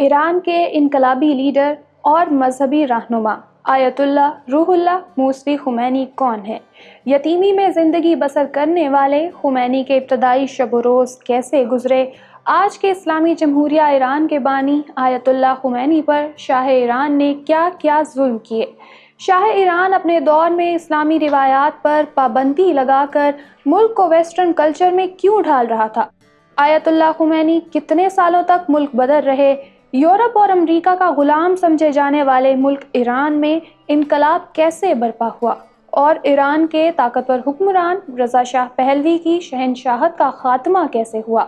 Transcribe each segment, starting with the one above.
ایران کے انقلابی لیڈر اور مذہبی رہنما آیت اللہ روح اللہ موسوی خمینی کون ہیں؟ یتیمی میں زندگی بسر کرنے والے خمینی کے ابتدائی شب و روز کیسے گزرے؟ آج کے اسلامی جمہوریہ ایران کے بانی آیت اللہ خمینی پر شاہ ایران نے کیا کیا ظلم کیے؟ شاہ ایران اپنے دور میں اسلامی روایات پر پابندی لگا کر ملک کو ویسٹرن کلچر میں کیوں ڈھال رہا تھا؟ آیت اللہ خمینی کتنے سالوں تک ملک بدر رہے؟ یورپ اور امریکہ کا غلام سمجھے جانے والے ملک ایران میں انقلاب کیسے برپا ہوا؟ اور ایران کے طاقتور حکمران رضا شاہ پہلوی کی شہنشاہت کا خاتمہ کیسے ہوا؟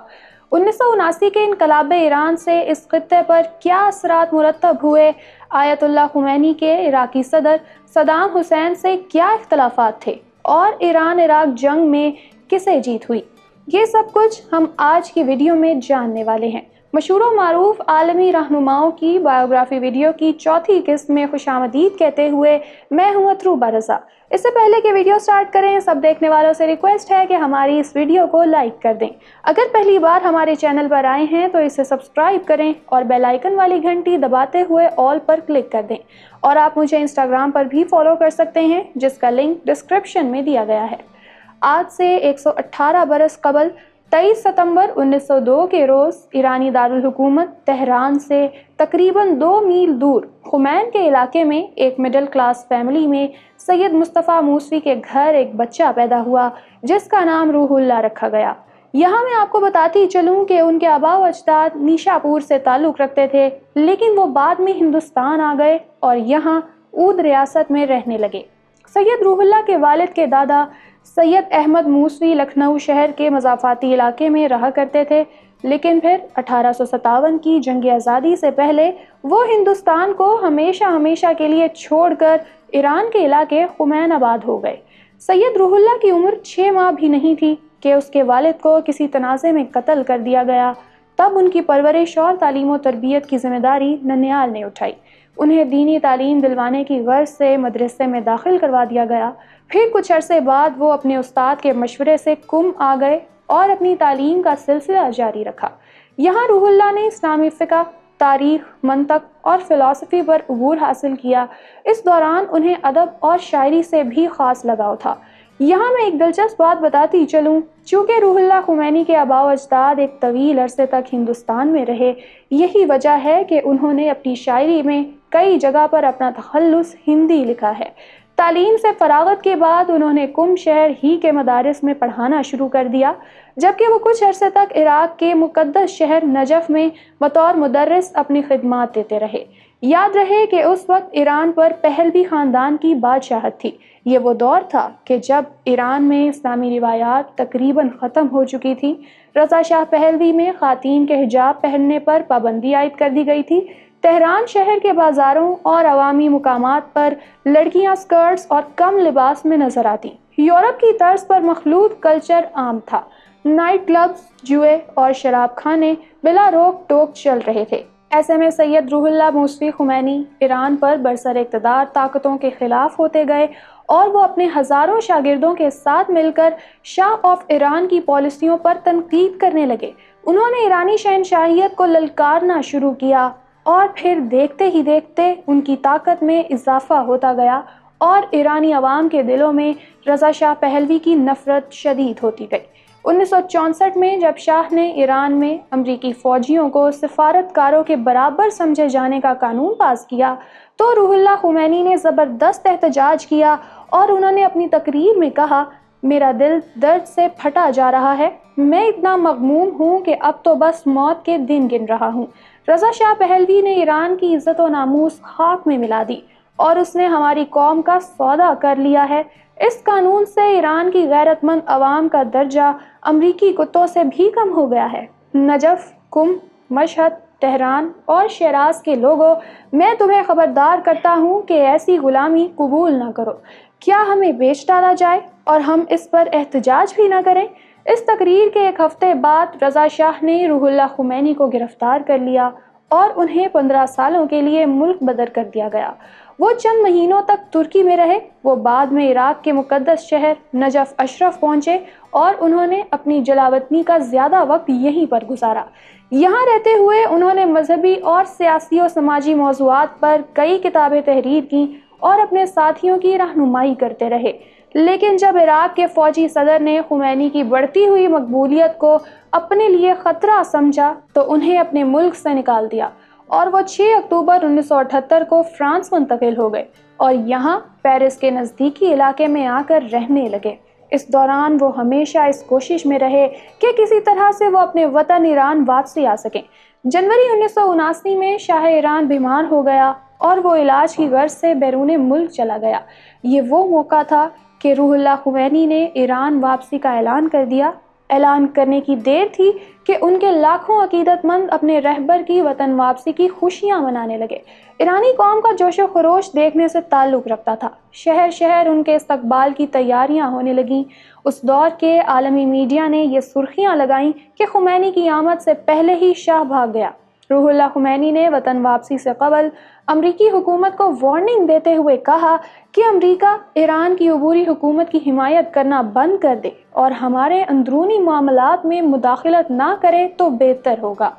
1979 کے انقلاب ایران سے اس خطے پر کیا اثرات مرتب ہوئے؟ آیت اللہ خمینی کے عراقی صدر صدام حسین سے کیا اختلافات تھے؟ اور ایران عراق جنگ میں کسے جیت ہوئی؟ یہ سب کچھ ہم آج کی ویڈیو میں جاننے والے ہیں۔ مشہور و معروف عالمی رہنماؤں کی بایوگرافی ویڈیو کی چوتھی قسط میں خوش آمدید کہتے ہوئے میں ہوں اتروبہ رضا۔ اس سے پہلے کہ ویڈیو سٹارٹ کریں، سب دیکھنے والوں سے ریکویسٹ ہے کہ ہماری اس ویڈیو کو لائک کر دیں۔ اگر پہلی بار ہمارے چینل پر آئے ہیں تو اسے سبسکرائب کریں اور بیل آئیکن والی گھنٹی دباتے ہوئے آل پر کلک کر دیں۔ اور آپ مجھے انسٹاگرام پر بھی فالو کر سکتے ہیں، جس کا لنک ڈسکرپشن میں دیا گیا ہے۔ آج سے 118 برس قبل 23 ستمبر 1902 کے روز ایرانی دارالحکومت تہران سے تقریباً 2 میل دور خمین کے علاقے میں ایک مڈل کلاس فیملی میں سید مصطفیٰ موسوی کے گھر ایک بچہ پیدا ہوا جس کا نام روح اللہ رکھا گیا۔ یہاں میں آپ کو بتاتی چلوں کہ ان کے آباء و اجداد نیشا پور سے تعلق رکھتے تھے، لیکن وہ بعد میں ہندوستان آ گئے اور یہاں اودھ ریاست میں رہنے لگے۔ سید روح اللہ کے والد کے دادا سید احمد موسوی لکھنؤ شہر کے مضافاتی علاقے میں رہا کرتے تھے، لیکن پھر 1857 کی جنگ آزادی سے پہلے وہ ہندوستان کو ہمیشہ کے لیے چھوڑ کر ایران کے علاقے خمین آباد ہو گئے۔ سید روح اللہ کی عمر 6 ماہ بھی نہیں تھی کہ اس کے والد کو کسی تنازع میں قتل کر دیا گیا۔ تب ان کی پرورش اور تعلیم و تربیت کی ذمہ داری ننیال نے اٹھائی۔ انہیں دینی تعلیم دلوانے کی غرض سے مدرسے میں داخل کروا دیا گیا۔ پھر کچھ عرصے بعد وہ اپنے استاد کے مشورے سے قم آ گئے اور اپنی تعلیم کا سلسلہ جاری رکھا۔ یہاں روح اللہ نے اسلامی فقہ، تاریخ، منطق اور فلسفی پر عبور حاصل کیا۔ اس دوران انہیں ادب اور شاعری سے بھی خاص لگاؤ تھا۔ یہاں میں ایک دلچسپ بات بتاتی چلوں، چونکہ روح اللہ خمینی کے آباء و اجداد ایک طویل عرصے تک ہندوستان میں رہے، یہی وجہ ہے کہ انہوں نے اپنی شاعری میں کئی جگہ پر اپنا تخلص ہندی لکھا ہے۔ تعلیم سے فراغت کے بعد انہوں نے قم شہر ہی کے مدارس میں پڑھانا شروع کر دیا، جبکہ وہ کچھ عرصے تک عراق کے مقدس شہر نجف میں بطور مدرس اپنی خدمات دیتے رہے۔ یاد رہے کہ اس وقت ایران پر پہلوی خاندان کی بادشاہت تھی۔ یہ وہ دور تھا کہ جب ایران میں اسلامی روایات تقریباً ختم ہو چکی تھی۔ رضا شاہ پہلوی میں خواتین کے حجاب پہننے پر پابندی عائد کر دی گئی تھی۔ تہران شہر کے بازاروں اور عوامی مقامات پر لڑکیاں سکرٹس اور کم لباس میں نظر آتی۔ یورپ کی طرز پر مخلوط کلچر عام تھا۔ نائٹ کلبز، جوئے اور شراب خانے بلا روک ٹوک چل رہے تھے۔ ایسے میں سید روح اللہ موسوی خمینی ایران پر برسر اقتدار طاقتوں کے خلاف ہوتے گئے اور وہ اپنے ہزاروں شاگردوں کے ساتھ مل کر شاہ آف ایران کی پالیسیوں پر تنقید کرنے لگے۔ انہوں نے ایرانی شہنشاہیت کو للکارنا شروع کیا اور پھر دیکھتے ہی دیکھتے ان کی طاقت میں اضافہ ہوتا گیا اور ایرانی عوام کے دلوں میں رضا شاہ پہلوی کی نفرت شدید ہوتی گئی۔ 1964 میں جب شاہ نے ایران میں امریکی فوجیوں کو سفارتکاروں کے برابر سمجھے جانے کا قانون پاس کیا تو روح اللہ خمینی نے زبردست احتجاج کیا اور انہوں نے اپنی تقریر میں کہا، میرا دل درد سے پھٹا جا رہا ہے، میں اتنا مغموم ہوں کہ اب تو بس موت کے دن گن رہا ہوں۔ رضا شاہ پہلوی نے ایران کی عزت و ناموس خاک میں ملا دی اور اس نے ہماری قوم کا سودا کر لیا ہے۔ اس قانون سے ایران کی غیرت مند عوام کا درجہ امریکی کتوں سے بھی کم ہو گیا ہے۔ نجف، قم، مشہد، تہران اور شیراز کے لوگوں، میں تمہیں خبردار کرتا ہوں کہ ایسی غلامی قبول نہ کرو۔ کیا ہمیں بیچ ڈالا جائے اور ہم اس پر احتجاج بھی نہ کریں؟ اس تقریر کے ایک ہفتے بعد رضا شاہ نے روح اللہ خمینی کو گرفتار کر لیا اور انہیں 15 سالوں کے لیے ملک بدر کر دیا گیا۔ وہ چند مہینوں تک ترکی میں رہے۔ وہ بعد میں عراق کے مقدس شہر نجف اشرف پہنچے اور انہوں نے اپنی جلاوطنی کا زیادہ وقت یہیں پر گزارا۔ یہاں رہتے ہوئے انہوں نے مذہبی اور سیاسی و سماجی موضوعات پر کئی کتابیں تحریر کیں اور اپنے ساتھیوں کی رہنمائی کرتے رہے، لیکن جب عراق کے فوجی صدر نے خمینی کی بڑھتی ہوئی مقبولیت کو اپنے لیے خطرہ سمجھا تو انہیں اپنے ملک سے نکال دیا اور وہ 6 اکتوبر 1978 کو فرانس منتقل ہو گئے اور یہاں پیرس کے نزدیکی علاقے میں آ کر رہنے لگے۔ اس دوران وہ ہمیشہ اس کوشش میں رہے کہ کسی طرح سے وہ اپنے وطن ایران واپسی آ سکیں۔ جنوری 1979 میں شاہ ایران بیمار ہو گیا اور وہ علاج کی غرض سے بیرون ملک چلا گیا۔ یہ وہ موقع تھا کہ روح اللہ خمینی نے ایران واپسی کا اعلان کر دیا۔ اعلان کرنے کی دیر تھی کہ ان کے لاکھوں عقیدت مند اپنے رہبر کی وطن واپسی کی خوشیاں منانے لگے۔ ایرانی قوم کا جوش و خروش دیکھنے سے تعلق رکھتا تھا۔ شہر شہر ان کے استقبال کی تیاریاں ہونے لگیں۔ اس دور کے عالمی میڈیا نے یہ سرخیاں لگائیں کہ خمینی کی آمد سے پہلے ہی شاہ بھاگ گیا۔ روح اللہ خمینی نے وطن واپسی سے قبل امریکی حکومت کو وارننگ دیتے ہوئے کہا کہ امریکہ ایران کی عبوری حکومت کی حمایت کرنا بند کر دے اور ہمارے اندرونی معاملات میں مداخلت نہ کرے تو بہتر ہوگا۔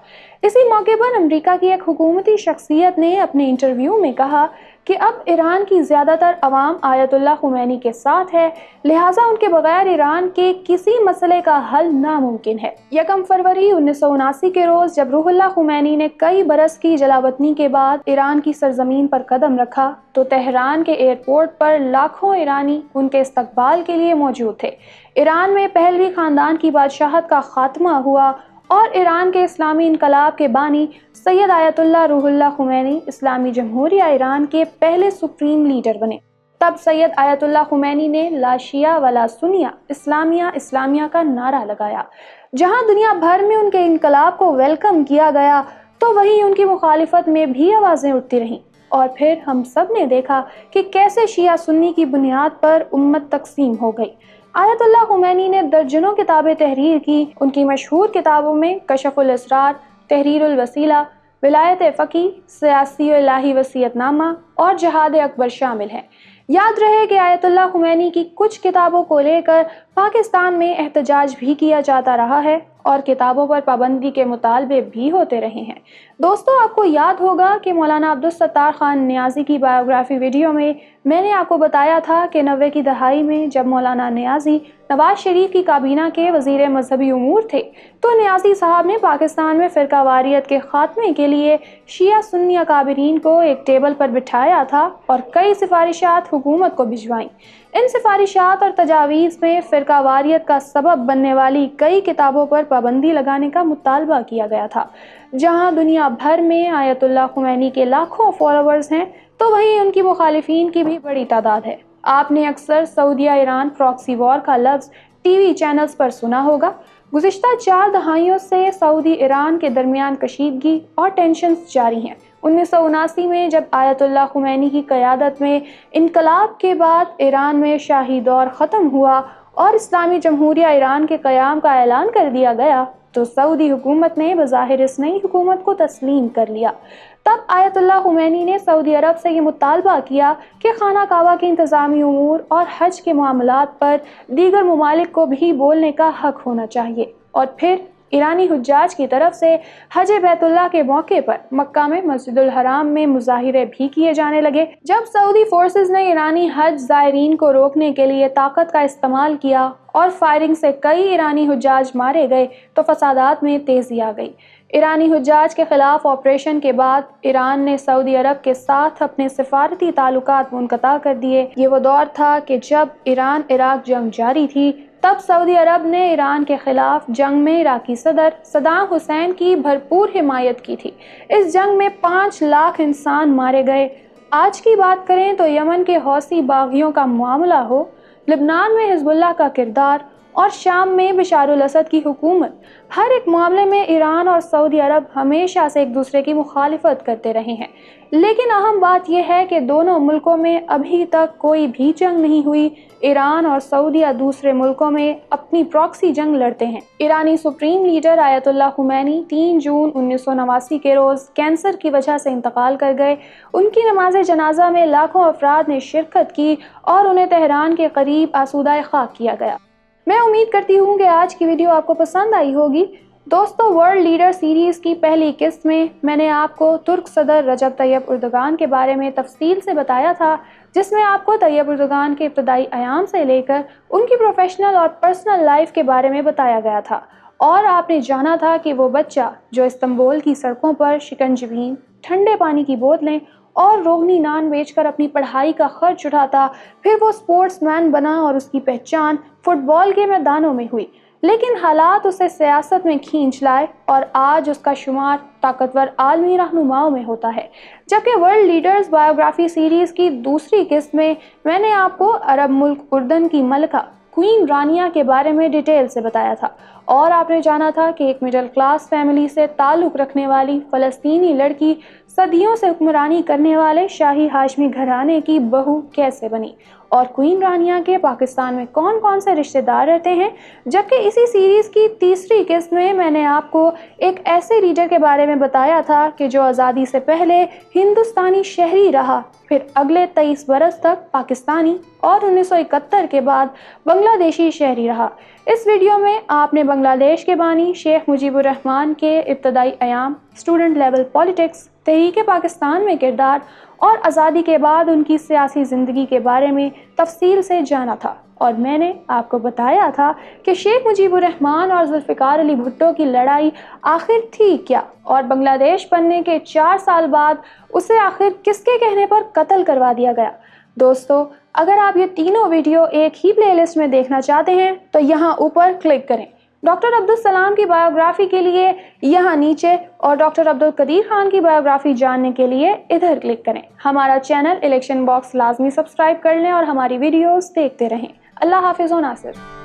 اسی موقع پر امریکہ کی ایک حکومتی شخصیت نے اپنے انٹرویو میں کہا کہ اب ایران کی زیادہ تر عوام آیت اللہ خمینی کے ساتھ ہے، لہٰذا ان کے بغیر ایران کے کسی مسئلے کا حل ناممکن ہے۔ 1 فروری 1979 کے روز جب روح اللہ خمینی نے کئی برس کی جلاوطنی کے بعد ایران کی سرزمین پر قدم رکھا تو تہران کے ایئرپورٹ پر لاکھوں ایرانی ان کے استقبال کے لیے موجود تھے۔ ایران میں پہلوی خاندان کی بادشاہت کا خاتمہ ہوا اور ایران کے اسلامی انقلاب کے بانی سید آیت اللہ روح اللہ خمینی اسلامی جمہوریہ ایران کے پہلے سپریم لیڈر بنے۔ تب سید آیت اللہ خمینی نے لا شیعہ ولا سنیہ، اسلامیہ اسلامیہ کا نعرہ لگایا۔ جہاں دنیا بھر میں ان کے انقلاب کو ویلکم کیا گیا تو وہیں ان کی مخالفت میں بھی آوازیں اٹھتی رہیں، اور پھر ہم سب نے دیکھا کہ کیسے شیعہ سنی کی بنیاد پر امت تقسیم ہو گئی۔ آیت اللہ خمینی نے درجنوں کتابیں تحریر کی۔ ان کی مشہور کتابوں میں کشف الاسرار، تحریر الوسیلہ، ولایت فقی، سیاسی و الہی وصیت نامہ اور جہاد اکبر شامل ہیں۔ یاد رہے کہ آیت اللہ خمینی کی کچھ کتابوں کو لے کر پاکستان میں احتجاج بھی کیا جاتا رہا ہے اور کتابوں پر پابندی کے مطالبے بھی ہوتے رہے ہیں۔ دوستو، آپ کو یاد ہوگا کہ مولانا عبدالستار خان نیازی کی بایوگرافی ویڈیو میں نے آپ کو بتایا تھا کہ 90 کی دہائی میں جب مولانا نیازی نواز شریف کی کابینہ کے وزیر مذہبی امور تھے تو نیازی صاحب نے پاکستان میں فرقہ واریت کے خاتمے کے لیے شیعہ سنی اکابرین کو ایک ٹیبل پر بٹھایا تھا اور کئی سفارشات حکومت کو بھجوائیں۔ ان سفارشات اور تجاویز میں فرقہ واریت کا سبب بننے والی کئی کتابوں پر پابندی لگانے کا مطالبہ کیا گیا تھا۔ جہاں دنیا بھر میں آیت اللہ خمینی کے لاکھوں فالوورز ہیں تو وہیں ان کی مخالفین کی بھی بڑی تعداد ہے۔ آپ نے اکثر سعودیہ ایران پراکسی وار کا لفظ ٹی وی چینلز پر سنا ہوگا۔ گزشتہ 4 دہائیوں سے سعودی ایران کے درمیان کشیدگی اور ٹینشنز جاری ہیں۔ 1979 میں جب آیت اللہ خمینی کی قیادت میں انقلاب کے بعد ایران میں شاہی دور ختم ہوا اور اسلامی جمہوریہ ایران کے قیام کا اعلان کر دیا گیا تو سعودی حکومت نے بظاہر اس نئی حکومت کو تسلیم کر لیا۔ تب آیت اللہ خمینی نے سعودی عرب سے یہ مطالبہ کیا کہ خانہ کعبہ کے انتظامی امور اور حج کے معاملات پر دیگر ممالک کو بھی بولنے کا حق ہونا چاہیے، اور پھر ایرانی حجاج کی طرف سے حج بیت اللہ کے موقع پر مکہ میں مسجد الحرام میں مظاہرے بھی کیے جانے لگے۔ جب سعودی فورسز نے ایرانی حج زائرین کو روکنے کے لیے طاقت کا استعمال کیا اور فائرنگ سے کئی ایرانی حجاج مارے گئے تو فسادات میں تیزی آ گئی۔ ایرانی حجاج کے خلاف آپریشن کے بعد ایران نے سعودی عرب کے ساتھ اپنے سفارتی تعلقات منقطع کر دیے۔ یہ وہ دور تھا کہ جب ایران عراق جنگ جاری تھی، تب سعودی عرب نے ایران کے خلاف جنگ میں عراقی صدر صدام حسین کی بھرپور حمایت کی تھی۔ اس جنگ میں 5 لاکھ انسان مارے گئے۔ آج کی بات کریں تو یمن کے حوثی باغیوں کا معاملہ ہو، لبنان میں حزب اللہ کا کردار اور شام میں بشار الاسد کی حکومت، ہر ایک معاملے میں ایران اور سعودی عرب ہمیشہ سے ایک دوسرے کی مخالفت کرتے رہے ہیں۔ لیکن اہم بات یہ ہے کہ دونوں ملکوں میں ابھی تک کوئی بھی جنگ نہیں ہوئی۔ ایران اور سعودیہ دوسرے ملکوں میں اپنی پراکسی جنگ لڑتے ہیں۔ ایرانی سپریم لیڈر آیت اللہ خمینی 3 جون 1989 کے روز کینسر کی وجہ سے انتقال کر گئے۔ ان کی نماز جنازہ میں لاکھوں افراد نے شرکت کی اور انہیں تہران کے قریب آسودہ خاک کیا گیا۔ میں امید کرتی ہوں کہ آج کی ویڈیو آپ کو پسند آئی ہوگی۔ دوستو، ورلڈ لیڈر سیریز کی پہلی قسط میں نے آپ کو ترک صدر رجب طیب اردوغان کے بارے میں تفصیل سے بتایا تھا، جس میں آپ کو طیب اردوغان کے ابتدائی ایام سے لے کر ان کی پروفیشنل اور پرسنل لائف کے بارے میں بتایا گیا تھا، اور آپ نے جانا تھا کہ وہ بچہ جو استنبول کی سڑکوں پر شکنجبین، ٹھنڈے پانی کی بوتلیں اور روغنی نان بیچ کر اپنی پڑھائی کا خرچ اٹھاتا، پھر وہ سپورٹس مین بنا اور اس کی پہچان فٹ بال کے میدانوں میں ہوئی، لیکن حالات اسے سیاست میں کھینچ لائے اور آج اس کا شمار طاقتور عالمی رہنماؤں میں ہوتا ہے۔ جبکہ ورلڈ لیڈرز بایوگرافی سیریز کی دوسری قسط میں نے آپ کو عرب ملک اردن کی ملکہ کوئین رانیہ کے بارے میں ڈیٹیل سے بتایا تھا، اور آپ نے جانا تھا کہ ایک مڈل کلاس فیملی سے تعلق رکھنے والی فلسطینی لڑکی صدیوں سے حکمرانی کرنے والے شاہی ہاشمی گھرانے کی بہو کیسے بنی، اور کوئین رانیہ کے پاکستان میں کون کون سے رشتہ دار رہتے ہیں۔ جبکہ اسی سیریز کی تیسری قسط میں نے آپ کو ایک ایسے لیڈر کے بارے میں بتایا تھا کہ جو آزادی سے پہلے ہندوستانی شہری رہا، پھر اگلے 23 برس تک پاکستانی اور 1971 کے بعد بنگلہ دیشی شہری رہا۔ اس ویڈیو میں آپ نے بنگلہ دیش کے بانی شیخ مجیب الرحمان کے ابتدائی ایام، اسٹوڈنٹ لیول پالیٹکس، تحریک پاکستان میں کردار اور آزادی کے بعد ان کی سیاسی زندگی کے بارے میں تفصیل سے جانا تھا، اور میں نے آپ کو بتایا تھا کہ شیخ مجیب الرحمان اور ذوالفقار علی بھٹو کی لڑائی آخر تھی کیا، اور بنگلہ دیش بننے کے 4 سال بعد اسے آخر کس کے کہنے پر قتل کروا دیا گیا۔ دوستو، اگر آپ یہ تینوں ویڈیو ایک ہی پلے لسٹ میں دیکھنا چاہتے ہیں تو یہاں اوپر کلک کریں۔ ڈاکٹر عبدالسلام کی بایوگرافی کے لیے یہاں نیچے، اور ڈاکٹر عبدالقدیر خان کی بایوگرافی جاننے کے لیے ادھر کلک کریں۔ ہمارا چینل الیکشن باکس لازمی سبسکرائب کر لیں اور ہماری ویڈیوز دیکھتے رہیں۔ اللہ حافظ و ناصر۔